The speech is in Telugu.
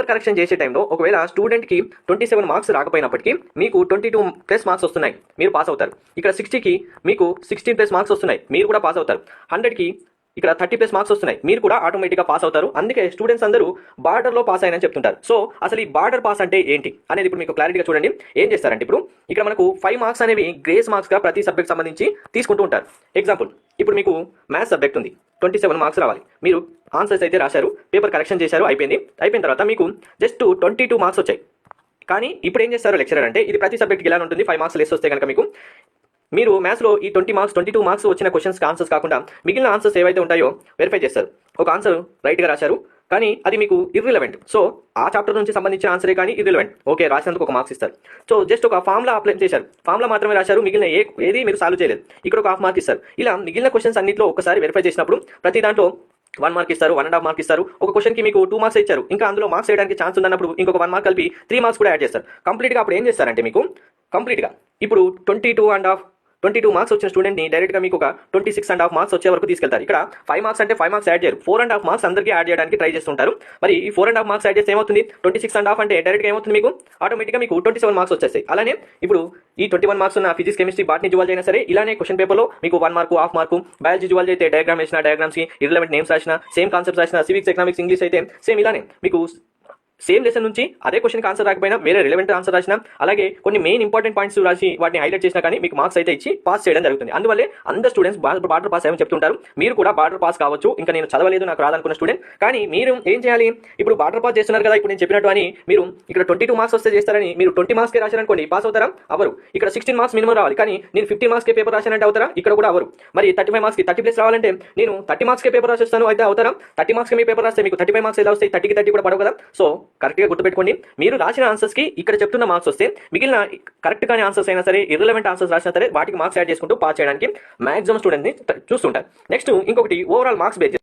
కరెక్షన్ చేసే టైంలో ఒకవేళ స్టూడెంట్కి 27 మార్క్స్ రాకపోయినప్పటికీ మీకు 22+ మార్క్స్ వస్తున్నాయి, మీరు పాస్ అవుతారు. ఇక్కడ 60కి మీకు 16+ మార్క్స్ వస్తున్నాయి, మీరు కూడా పాస్ అవుతారు. 100కి ఇక్కడ 30+ మార్క్స్ వస్తున్నాయి, మీరు కూడా ఆటోమేటిక్గా పాస్ అవుతారు. అందుకే స్టూడెంట్స్ అందరూ బార్డర్లో పాస్ అయినని చెప్తుంటారు. సో అసలు ఈ బార్డర్ పాస్ అంటే ఏంటి అనేది ఇప్పుడు మీకు క్లారిటీగా చూడండి. ఏం చేస్తారంటే ఇప్పుడు ఇక్కడ మనకు 5 మార్క్స్ అనేవి గ్రేస్ మార్క్స్గా ప్రతి సబ్జెక్ట్ సంబంధించి తీసుకుంటూ ఉంటారు. ఎగ్జాంపుల్, ఇప్పుడు మీకు మ్యాథ్స్ సబ్జెక్ట్ ఉంది, 27 మార్క్స్ రావాలి. మీరు ఆన్సర్స్ అయితే రాశారు, పేపర్ కరెక్షన్ చేశారు, అయిపోయిన తర్వాత మీకు జస్ట్ 22 మార్క్స్ వచ్చాయి. కానీ ఇప్పుడు ఏం చేస్తారు లెక్చరర్ అంటే, ఇది ప్రతి సబ్జెక్ట్కి ఇలా ఉంటుంది, 5 మార్క్స్ లెస్ వస్తే కనుక మీరు మ్యాథ్స్లో ఈ 22 మార్క్స్ వచ్చిన క్వశ్చన్స్కి ఆన్సర్స్ కాకుండా మిగిలిన ఆన్సర్స్ ఏవైతే ఉంటాయో వెరిఫై చేస్తారు. ఒక ఆన్సర్ రైట్గా రాశారు కానీ అది మీకు ఇర్రిలవెంట్, సో ఆ చాప్టర్ నుంచి సంబంధించిన ఆన్సరే కానీ ఇర్రిలవెంట్, ఓకే రాసినందుకు ఒక మార్క్స్ ఇస్తారు. సో జస్ట్ ఒక ఫార్ములా అప్లై చేశారు, ఫార్ములా మాత్రమే రాశారు, మిగిలిన ఏది మీరు సాల్వ్ చేయలేదు, ఇక్కడ ఒక హాఫ్ మార్క్ ఇస్తారు. ఇలా మిగిలిన క్వశ్చన్స్ అన్నింటిలో ఒకసారి వెరిఫై చేసినప్పుడు ప్రతి దాంట్లో 1 మార్క్ ఇస్తారు, 1.5 మార్క్ ఇస్తారు. ఒక క్వశ్చన్కి మీకు 2 మార్క్స్ ఇచ్చారు, ఇంకా అందులో మార్క్స్ వేయడానికి ఛాన్స్ ఉన్నప్పుడు ఇంకొక 1 మార్క్ కలిపి 3 మార్క్స్ కూడా యాడ్ చేస్తారు. కంప్లీట్గా అప్పుడు ఏం చేస్తారంటే మీకు కంప్లీట్గా ఇప్పుడు 22 మార్క్స్ వచ్చిన స్టూడెంట్ని డైరెక్ట్గా మీకు ఒక 26.5 మార్క్స్ వచ్చే వరకు తీసుకెళ్తారు. ఇక్కడ 5 మార్క్స్ అంటే 5 మార్క్స్ యాడ్ చేయరు, 4.5 మార్క్స్ అందరికీ యాడ్ చేయడానికి ట్రై చేస్తుంటారు. మరి ఈ 4.5 మార్క్స్ యాడ్ చేస్తే ఏమవుతుంది, 26.5 అంటే డైరెక్ట్గా ఏమవుతుంది, మీకు ఆటోమేటిక్గా మీకు 27 మార్క్స్ వచ్చేస్తాయి. అలానే ఇప్పుడు ఈ 21 మార్క్స్ ఉన్న ఫిజిక్స్, కెమిస్ట్రీ, బాటనీ, జువాలజీ అయినా సరే ఇలానే క్వశ్చన్ పేపర్లో మీకు 1 mark, half mark, biology, zoology అయితే డయాగ్రామ్ వేసిన, డయాగ్రామ్స్కి ఇర్రిలవెంట్ నేమ్స్ రాసిన, సేమ్ కాన్సెప్ట్స్ రాసిన, సివిక్స్, ఎకనామిక్స్, ఇంగ్లీష్ అయితే సేమ్ ఇలానే మీకు సేమ్ లెసన్ నుంచి అదే క్వశ్చన్కి ఆన్సర్ రాకపోయినా వేరే రిలవెంట్ ఆన్సర్ రాసినా, అలాగే కొన్ని మెయిన్ ఇంపార్టెంట్ పాయింట్స్ రాసి వాటిని హైలైట్ చేసినా కానీ మీకు మార్క్స్ అయితే ఇచ్చి పాస్ చేయడం జరుగుతుంది. అందువల్లే అందరు స్టూడెంట్స్ బార్డర్ పాస్ ఏమని చెప్తుంటారు. మీరు కూడా బార్డర్ పాస్ కావచ్చు. ఇంకా నేను చదవలేదు, నాకు రాదనుకున్న స్టూడెంట్, కానీ మీరు ఏం చేయాలి, ఇప్పుడు బార్డర్ పాస్ చేస్తున్నారు కదా, ఇప్పుడు నేను చెప్పినట్టు అని మీరు ఇక్కడ 22 మార్క్స్ వస్తే చేస్తారని మీరు 20 మార్క్స్కే రాశారనుకోండి, పాస్ అవుతారా? అవరు. ఇక్కడ 16 మార్క్స్ మినిమం రావాలి, కానీ నేను 15 మార్క్స్కే పేపర్ రాశానంటే అవుతారా? ఇక్కడ కూడా అవరు. మరి 35 మార్క్స్కి 30+ రావాలంటే నేను 30 మార్క్స్కే పేపర్ రాసేస్తాను, అయితే అవుతారా? 30 మార్క్స్కి మీ పేపర్ రాస్తే మీకు 35 మార్క్స్ ఎలా వస్తాయి? 30కి 30 కూడా పడవు కదా. సో కరెక్ట్గా గుర్తుపెట్టుకోండి, మీరు రాసిన ఆన్సర్స్ కి ఇక్కడ చెప్తున్న మార్క్స్ వస్తే మిగిలిన కరెక్ట్ కానీ ఆన్సర్స్ అయినా సరే, ఇర్రిలవెంట్ ఆన్సర్స్ రాసినా సరే వాటికి మార్క్స్ యాడ్ చేసుకుంటూ పాస్ చేయడానికి మాక్సిమం స్టూడెంట్ ని చూస్తుంటారు. నెక్స్ట్ ఇంకొకటి ఓవరాల్ మార్క్స్ బేస్